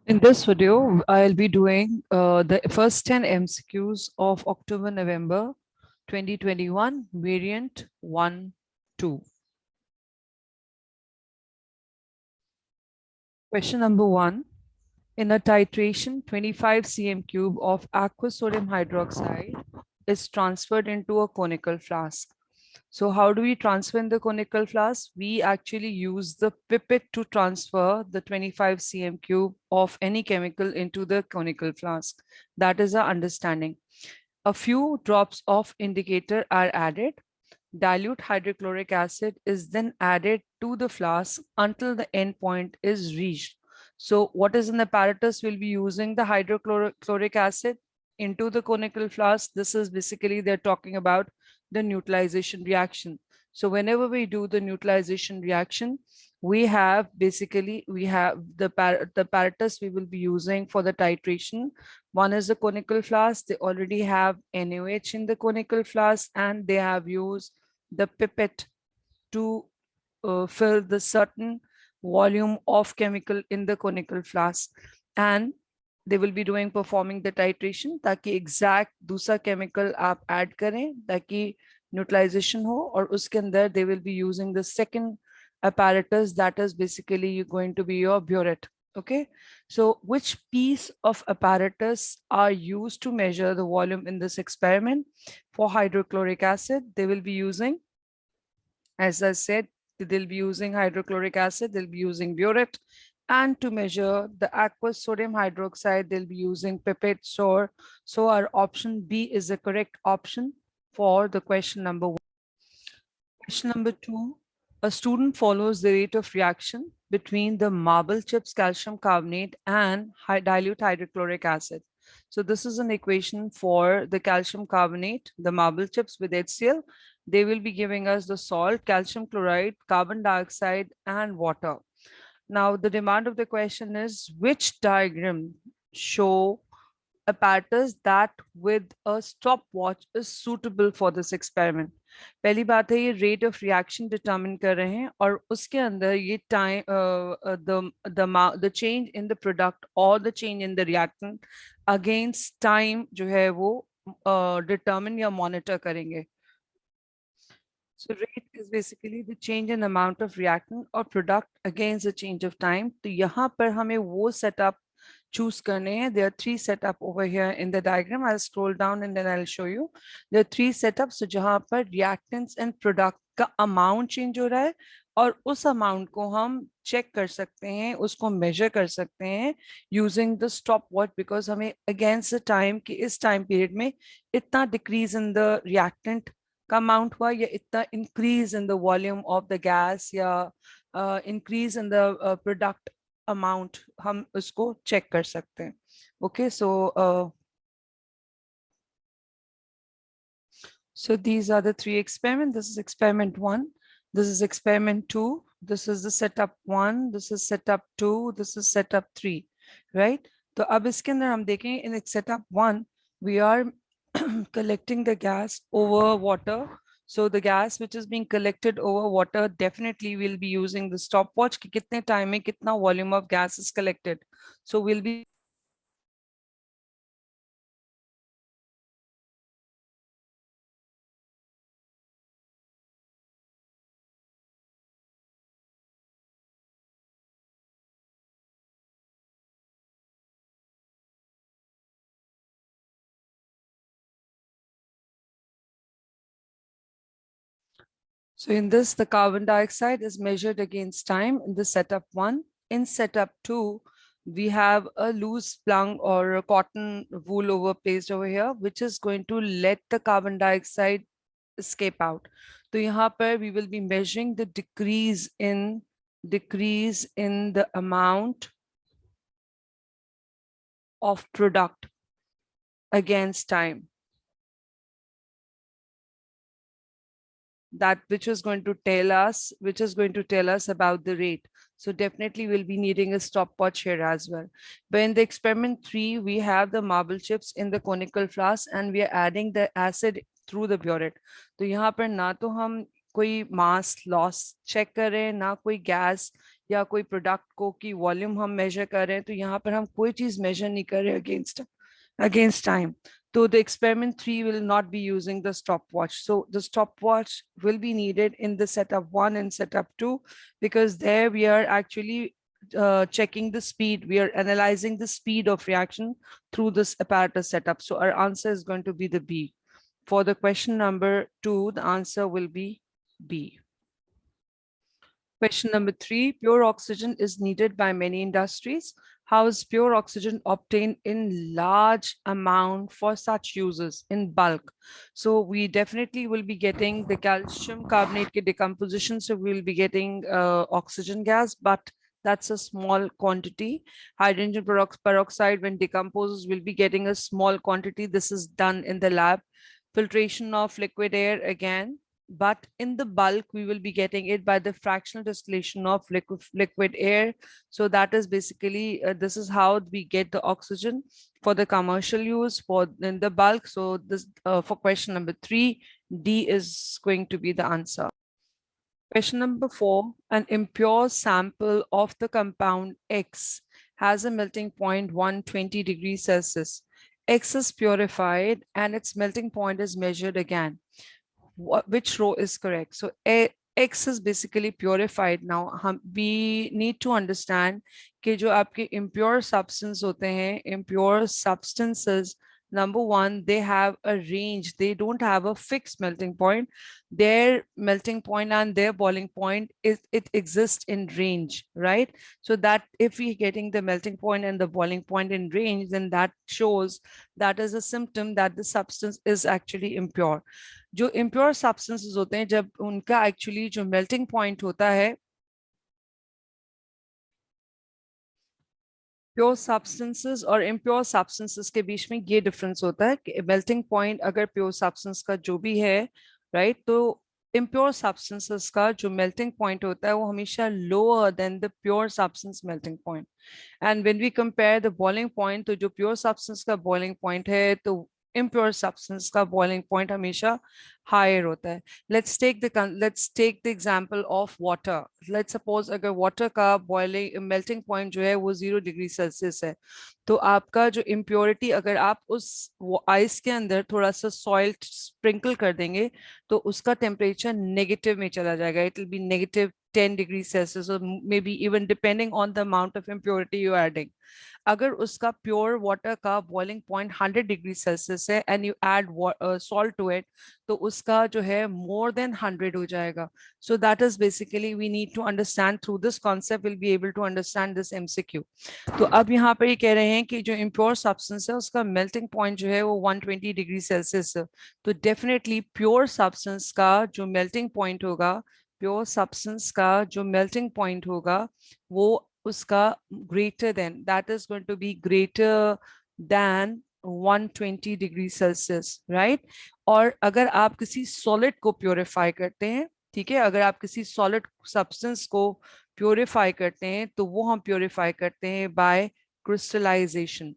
In this video, I'll be doing the first 10 MCQs of October-November 2021, variant 1, 2. Question number 1. In a titration, 25 cm cube of aqueous sodium hydroxide is transferred into a conical flask. So how do we transfer in the conical flask? We actually use the pipette to transfer the 25 cm cube of any chemical into the conical flask. That is our understanding. A few drops of indicator are added. Dilute hydrochloric acid is then added to the flask until the end point is reached. So what is in the apparatus? We'll be using the hydrochloric acid into the conical flask. This is basically they're talking about the neutralization reaction. So whenever we do the neutralization reaction, we have the apparatus we will be using for the titration. One is the conical flask. They already have NaOH in the conical flask, and they have used the pipette to fill the certain volume of chemical in the conical flask, and they will be doing performing the titration ताकि exact दूसरा chemical आप add करें ताकि neutralization हो, और उसके अंदर they will be using the second apparatus that is basically going to be your burette. Okay, so which piece of apparatus are used to measure the volume in this experiment? For hydrochloric acid, they will be using, as I said, they'll be using hydrochloric acid, they'll be using burette. And to measure the aqueous sodium hydroxide, they'll be using pipette. So our option B is the correct option for the question number 1. Question number 2. A student follows the rate of reaction between the marble chips calcium carbonate and dilute hydrochloric acid. So this is an equation for the calcium carbonate, the marble chips with HCl. They will be giving us the salt, calcium chloride, carbon dioxide, and water. Now, the demand of the question is, which diagram show apparatus that with a stopwatch is suitable for this experiment? पहली बात है, ये rate of reaction determine कर रहे हैं और उसके अंदर ये time the change in the product और the change in the reactant against time जो है वो डिटरमिन या मॉनिटर करेंगे. So rate is basically the change in amount of reactant or product against the change of time. तो यहाँ पर हमें वो setup choose करने हैं. There are 3 setup over here in the diagram. I'll scroll down and then I'll show you. There are 3 setups. So जहाँ पर reactants and product का amount change हो रहा है और उस amount को हम check कर सकते हैं, उसको measure कर सकते हैं using the stopwatch, because हमें against the time कि इस time period में इतना decrease in the reactant का amount हुआ या इतना increase in the volume of the gas या increase in the product amount, हम उसको check कर सकते हैं. Okay, so these are the 3 experiments. This is experiment 1, this is experiment 2, this is the setup 1, this is setup 2, this is setup 3, right? तो अब इसके अंदर हम देखें, in setup 1 we are collecting the gas over water. So the gas which is being collected over water, definitely we'll be using the stopwatch कि कितने time में कितना volume of gas is collected. So we'll be So in this, the carbon dioxide is measured against time in the setup 1. In setup 2, we have a loose plung or a cotton wool over placed over here, which is going to let the carbon dioxide escape out. So यहाँ पर we will be measuring the decrease in the amount of product against time. That which is going to tell us about the rate. So definitely we'll be needing a stopwatch here as well. But in the experiment 3, we have the marble chips in the conical flask and we are adding the acid through the burette. तो यहाँ पर ना तो हम कोई mass loss check करें, ना कोई gas या कोई प्रोडक्ट को की वॉल्यूम हम मेजर कर रहे हैं, तो यहाँ पर हम कोई चीज मेजर नहीं कर रहे against time. So the experiment 3 will not be using the stopwatch. So the stopwatch will be needed in the setup 1 and setup 2, because there we are actually checking the speed. We are analyzing the speed of reaction through this apparatus setup. So our answer is going to be the B. For the question number 2, the answer will be B. Question number 3, pure oxygen is needed by many industries. How is pure oxygen obtained in large amount for such uses in bulk? So we definitely will be getting the calcium carbonate decomposition. So we will be getting oxygen gas, but that's a small quantity. Hydrogen peroxide, when decomposes, will be getting a small quantity. This is done in the lab. Filtration of liquid air again, but in the bulk we will be getting it by the fractional distillation of liquid air. So that is basically this is how we get the oxygen for the commercial use for in the bulk. So this for question number 3, D is going to be the answer. Question number 4, an impure sample of the compound X has a melting point 120 degrees Celsius. X is purified and its melting point is measured again. Which row is correct? So X is basically purified. Now we need to understand कि जो आपके impure substance होते हैं, impure substances, number one, they have a range. They don't have a fixed melting point. Their melting point and their boiling point it exists in range, right? So that if we're getting the melting point and the boiling point in range, then that shows that is a symptom that the substance is actually impure. जो impure substances होते हैं, जब उनका actually जो melting point होता है, pure substances और impure substances के बीच में ये डिफरेंस होता है कि मेल्टिंग पॉइंट अगर प्योर सब्सटेंस का जो भी है, राइट, तो इम्प्योर सब्सटेंसेस का जो मेल्टिंग पॉइंट होता है वो हमेशा lower than the pure substance melting point. And when we compare the boiling point, तो जो प्योर सब्सटेंस का बॉइलिंग पॉइंट है तो impure substance का boiling point हमेशा higher होता है. Let's take the example of water. Let's suppose अगर water का boiling melting point जो है वो 0 डिग्री सेल्सियस है, तो आपका जो impurity अगर आप उस आइस के अंदर थोड़ा सा सॉइल स्प्रिंकल कर देंगे तो उसका टेम्परेचर नेगेटिव में चला जाएगा. It will be negative 10 degrees Celsius, or maybe even depending on the amount of impurity you are adding. अगर उसका प्योर वाटर का बॉइलिंग पॉइंट 100 डिग्री सेल्सियस है and you add salt to it, तो उसका जो है मोर देन 100 हो जाएगा. So that is basically we need to understand through this concept will be able to understand this MCQ. तो अब यहाँ पर ये कह रहे हैं कि जो इम्प्योर सब्सटेंस है उसका मेल्टिंग पॉइंट जो है वो 120 डिग्री सेल्सियस है. तो डेफिनेटली प्योर सब्सटेंस का जो मेल्टिंग पॉइंट होगा, प्योर सब्सटेंस का जो मेल्टिंग पॉइंट होगा वो उसका greater than, that is going to be greater than 120 degree Celsius, right. और अगर आप किसी सॉलिड को प्योरीफाई करते हैं, ठीक है, अगर आप किसी सॉलिड सब्सटेंस को प्योरीफाई करते हैं तो वो हम प्योरीफाई करते हैं by crystallisation.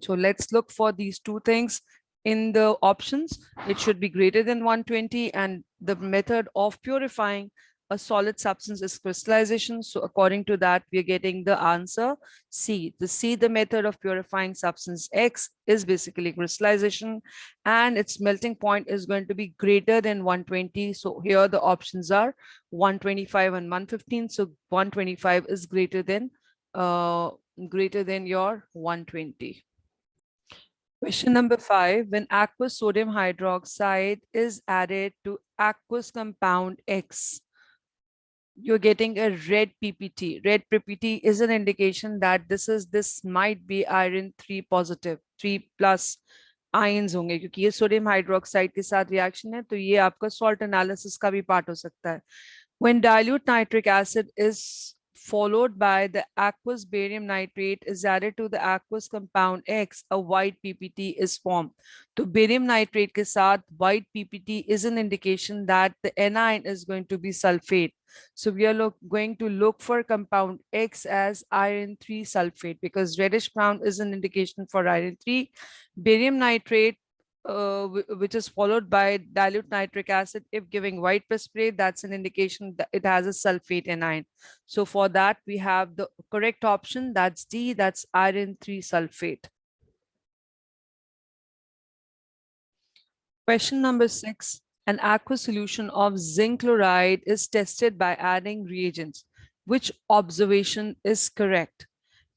So let's look for these two things in the options. It should be greater than 120, and the method of purifying a solid substance is crystallization. So according to that, we are getting the answer C. The method of purifying substance X is basically crystallization, and its melting point is going to be greater than 120. So here the options are 125 and 115. So 125 is greater than your 120. Question number 5, when aqueous sodium hydroxide is added to aqueous compound X, you're getting a red PPT. Red PPT is an indication that this might be iron 3 positive, 3 plus ions होंगे, क्योंकि ये sodium hydroxide के साथ reaction है, तो ये आपका salt analysis का भी पार्ट हो सकता है. When dilute nitric acid is followed by the aqueous barium nitrate is added to the aqueous compound X, a white PPT is formed. So barium nitrate के साथ white PPT is an indication that the anion is going to be sulfate. So we are going to look for compound X as iron 3 sulfate, because reddish brown is an indication for iron 3. Barium nitrate which is followed by dilute nitric acid. If giving white precipitate, that's an indication that it has a sulfate anion. So for that, we have the correct option. That's D, that's iron 3 sulfate. Question number 6. An aqueous solution of zinc chloride is tested by adding reagents. Which observation is correct?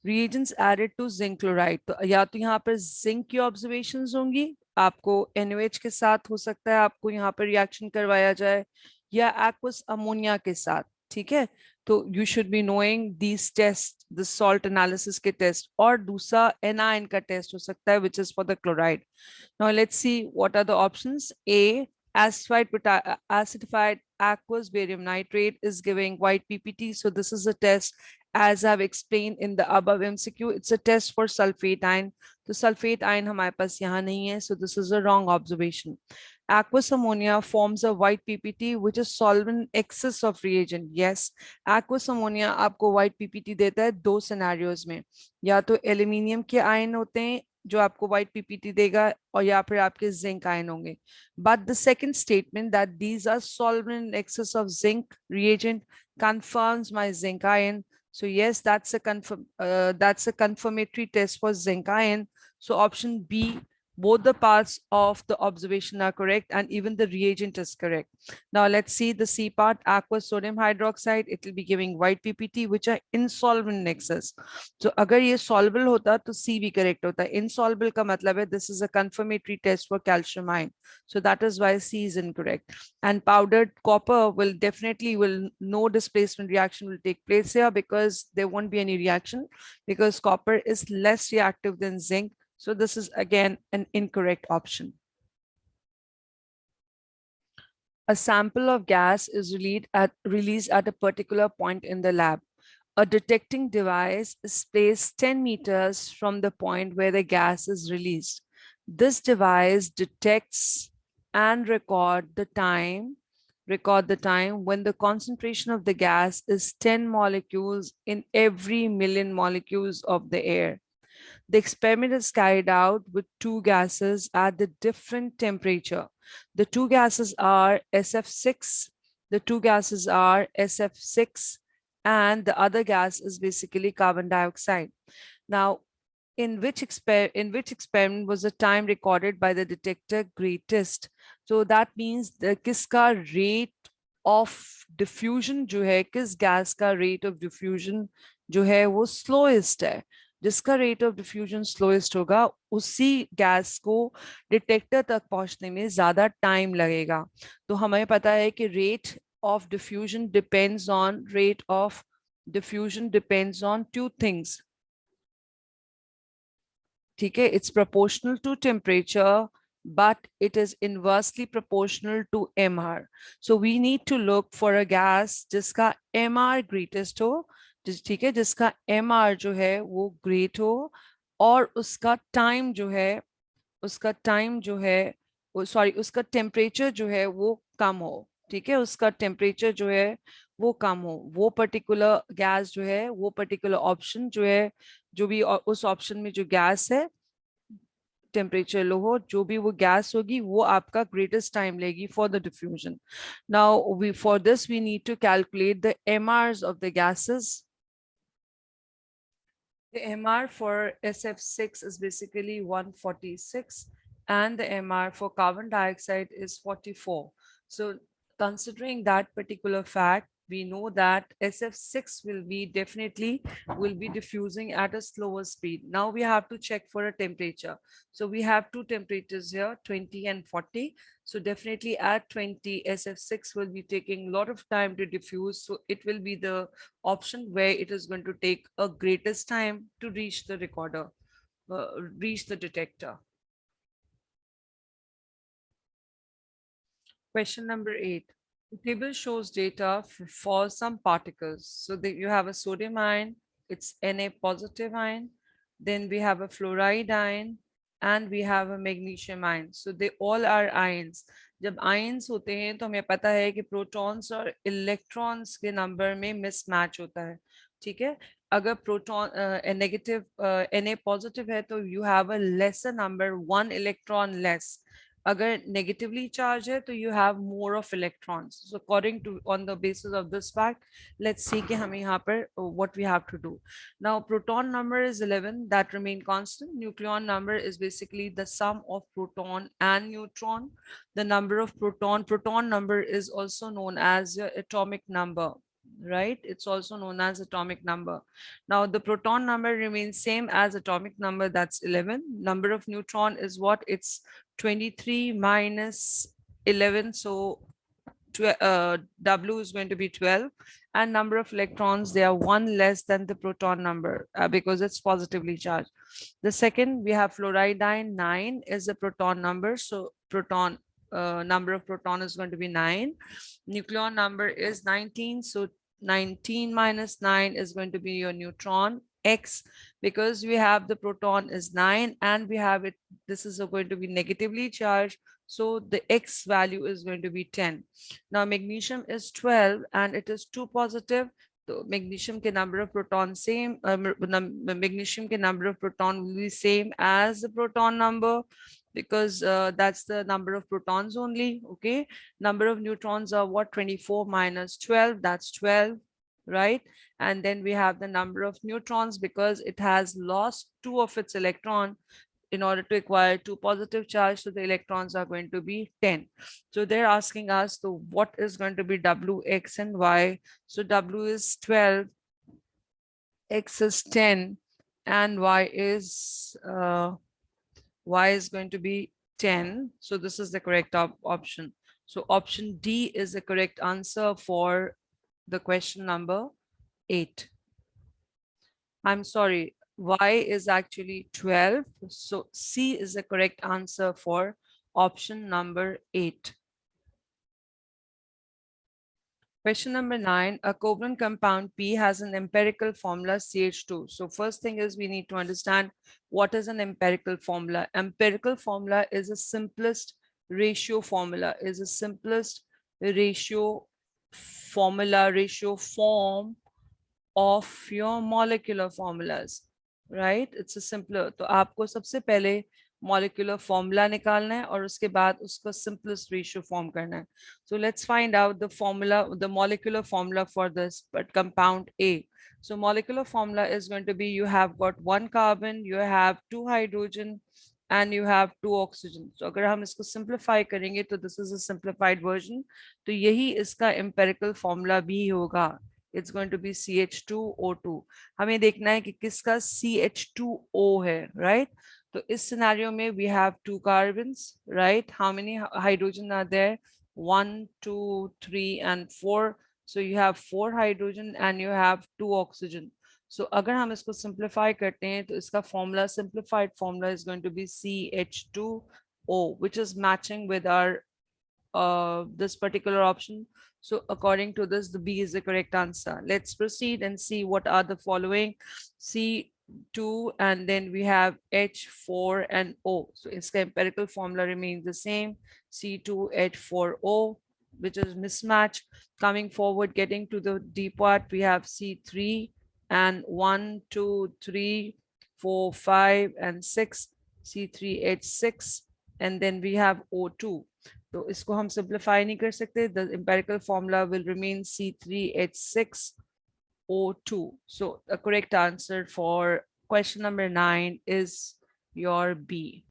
Reagents added to zinc chloride. तो या तो यहाँ पर zinc की observations होंगी, आपको NaOH के साथ हो सकता है आपको यहाँ पर रिएक्शन करवाया जाए, या aqueous अमोनिया के साथ. ठीक है, तो you should be knowing these tests, the salt analysis के test. और दूसरा anion का test हो सकता है, which is for the chloride. Now let's see what are the options. A, acidified aqueous barium nitrate is giving white PPT. So this is a test, as I've explained in the above MCQ. It's a test for sulfate ion. The sulfate ion हमारे पास यहाँ नहीं है, so this is a wrong observation. Aqueous ammonia forms a white PPT, which is solvent excess of reagent. Yes, aqueous ammonia आपको white PPT देता है दो scenarios में, या तो एल्यूमिनियम के आयन होते हैं जो आपको व्हाइट पीपीटी देगा, और या फिर आपके जिंक आयन होंगे. But the second statement that these are solvent in excess of zinc reagent confirms my zinc ion. So yes, that's a confirmatory test for zinc ion. So option B, both the parts of the observation are correct and even the reagent is correct. Now let's see the C part, aqueous sodium hydroxide. It will be giving white PPT, which are insolvent in excess. So अगर ये soluble होता तो C भी correct होता. Insoluble का मतलब है this is a confirmatory test for calcium ion. So that is why C is incorrect. And powdered copper will definitely no displacement reaction will take place here, because there won't be any reaction, because copper is less reactive than zinc. So this is again an incorrect option. A sample of gas is released at a particular point in the lab. A detecting device is placed 10 meters from the point where the gas is released. This device detects and record the time when the concentration of the gas is 10 molecules in every million molecules of the air. The experiment is carried out with two gases at the different temperature. The two gases are SF6. The two gases are SF6, and the other gas is basically carbon dioxide. Now, in which experiment was the time recorded by the detector greatest? So that means the kiska rate of diffusion जो है, किस gas का rate of diffusion जो है वो slowest है. जिसका rate of diffusion slowest होगा उसी गैस को डिटेक्टर तक पहुंचने में ज्यादा टाइम लगेगा. तो हमें पता है कि rate of diffusion depends on two things. ठीक है, it's proportional to temperature, but it is inversely proportional to MR. So we need to look for a gas जिसका MR greatest हो, ठीक है, जिसका MR जो है वो ग्रेट हो, और उसका टाइम जो है उसका टेम्परेचर जो है वो कम हो. ठीक है, उसका टेम्परेचर जो है वो कम हो. वो पर्टिकुलर गैस जो है, वो पर्टिकुलर ऑप्शन जो है, जो भी उस ऑप्शन में जो गैस है टेम्परेचर लो हो, जो भी वो गैस होगी वो आपका ग्रेटेस्ट टाइम लेगी for the diffusion. Now for this we need to calculate the MRs of the gases. The MR for SF6 is basically 146, and the MR for carbon dioxide is 44. So considering that particular fact, we know that SF6 will be diffusing at a slower speed. Now we have to check for a temperature. So we have two temperatures here, 20 and 40. So definitely at 20, SF6 will be taking a lot of time to diffuse. So it will be the option where it is going to take a greatest time to reach the recorder, reach the detector. Question number 8. The table shows data for some particles. So you have a sodium ion, it's Na positive ion. Then we have a fluoride ion, and we have a magnesium ion. So they all are ions. जब ions होते हैं तो हमें पता है कि protons और electrons के number में mismatch होता है. ठीक है, अगर प्रोटॉन नेगेटिव Na पॉजिटिव है तो you have a lesser number, 1 electron less. अगर negatively charged है तो you have more of electrons. So according to, on the basis of this fact, let's see कि हमें यहाँ पर what we have to do. Now proton number is 11, that remain constant. Nucleon number is basically the sum of proton and neutron. The number of proton number is also known as your atomic number, right? It's also known as atomic number. Now the proton number remains same as atomic number, that's 11. Number of neutron is what? It's 23 minus 11, so W is going to be 12, and number of electrons, they are one less than the proton number because it's positively charged. The second, we have fluoridine, 9 is the proton number, so proton number of proton is going to be 9. Nucleon number is 19, so 19 minus 9 is going to be your neutron. X, because we have the proton is 9 and we have it, this is going to be negatively charged, so the X value is going to be 10. Now magnesium is 12 and it is 2 positive. So magnesium ke number of proton same, magnesium ke number of proton will be same as the proton number, because that's the number of protons only. Okay, number of neutrons are what? 24 minus 12, that's 12, right? And then we have the number of neutrons, because it has lost 2 of its electron in order to acquire 2 positive charge, so the electrons are going to be 10. So they're asking us, so what is going to be W, X and Y? So W is 12, X is 10, and Y is going to be 10. So this is the correct option. So option D is the correct answer for the question number 8. I'm sorry, Y is actually 12. So C is the correct answer for option number 8. Question number 9, a covalent compound P has an empirical formula CH2. So first thing is we need to understand what is an empirical formula. Empirical formula is the simplest ratio formula, ratio form of your molecular formulas, right? It's a simpler. तो आपको सबसे पहले molecular formula निकालना है और उसके बाद उसको simplest ratio form करना है. So let's find out the formula, the molecular formula for this but compound A. So molecular formula is going to be, you have got 1 carbon, you have 2 hydrogen, and you have 2 oxygen. So अगर हम इसको simplify करेंगे तो this is a simplified version. तो यही इसका empirical formula भी होगा. It's going to be CH2O2. हमें देखना है कि किसका CH2O है, right? तो इस scenario में we have 2 carbons, right? How many hydrogen are there? 1, 2, 3, and 4. So you have 4 hydrogen and you have 2 oxygen. So अगर हम इसको simplify करते हैं तो इसका formula, simplified formula is going to be CH2O, which is matching with our this particular option. So according to this, the B is the correct answer. Let's proceed and see what are the following. C2, and then we have H4 and O. So its empirical formula remains the same, C2H4O, which is mismatch. Coming forward, getting to the D part, we have C3 and 1, 2, 3, 4, 5, and 6, C3H6, and then we have O2. तो इसको हम simplify नहीं कर सकते. The empirical formula will remain C3H6O2. So the correct answer for question number 9 is your B.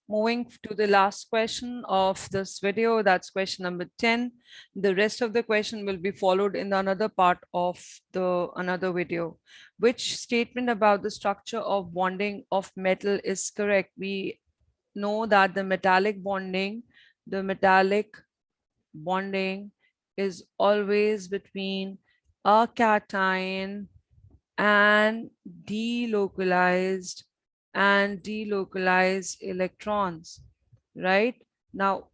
Moving to the last question of this video, that's question number 10. The rest of the question will be followed in another part of the another video. Which statement about the structure of bonding of metal is correct? We know that the metallic bonding is always between a cation and delocalized electrons, right? Now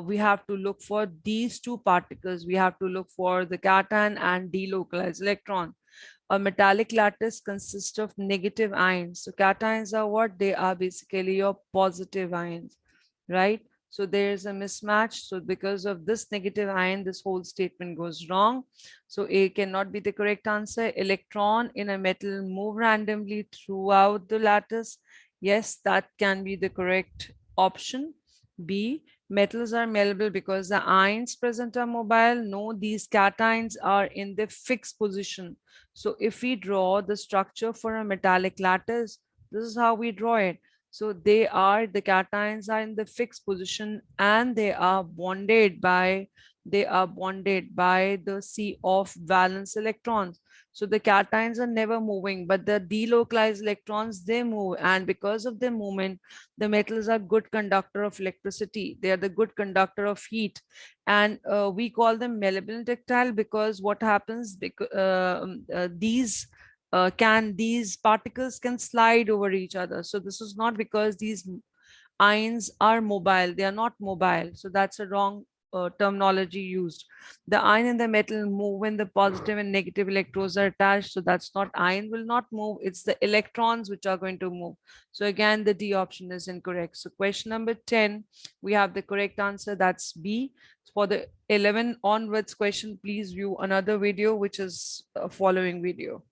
we have to look for these 2 particles. We have to look for the cation and delocalized electron. A metallic lattice consists of negative ions. So cations are what? They are basically your positive ions, right? So there's a mismatch. So because of this negative ion, this whole statement goes wrong. So A cannot be the correct answer. Electron in a metal move randomly throughout the lattice. Yes, that can be the correct option. B, metals are malleable because the ions present are mobile. No, these cations are in the fixed position. So if we draw the structure for a metallic lattice, this is how we draw it. So the cations are in the fixed position and they are bonded by the sea of valence electrons. So the cations are never moving, but the delocalized electrons, they move. And because of their movement, the metals are good conductor of electricity. They are the good conductor of heat. And we call them malleable and ductile because what happens, because these particles can slide over each other. So this is not because these ions are mobile. They are not mobile. So that's a wrong terminology used. The ion in the metal move when the positive and negative electrodes are attached. So that's not, ion will not move. It's the electrons which are going to move. So again, the D option is incorrect. So question number 10, we have the correct answer. That's B. For the 11 onwards question, please view another video, which is a following video.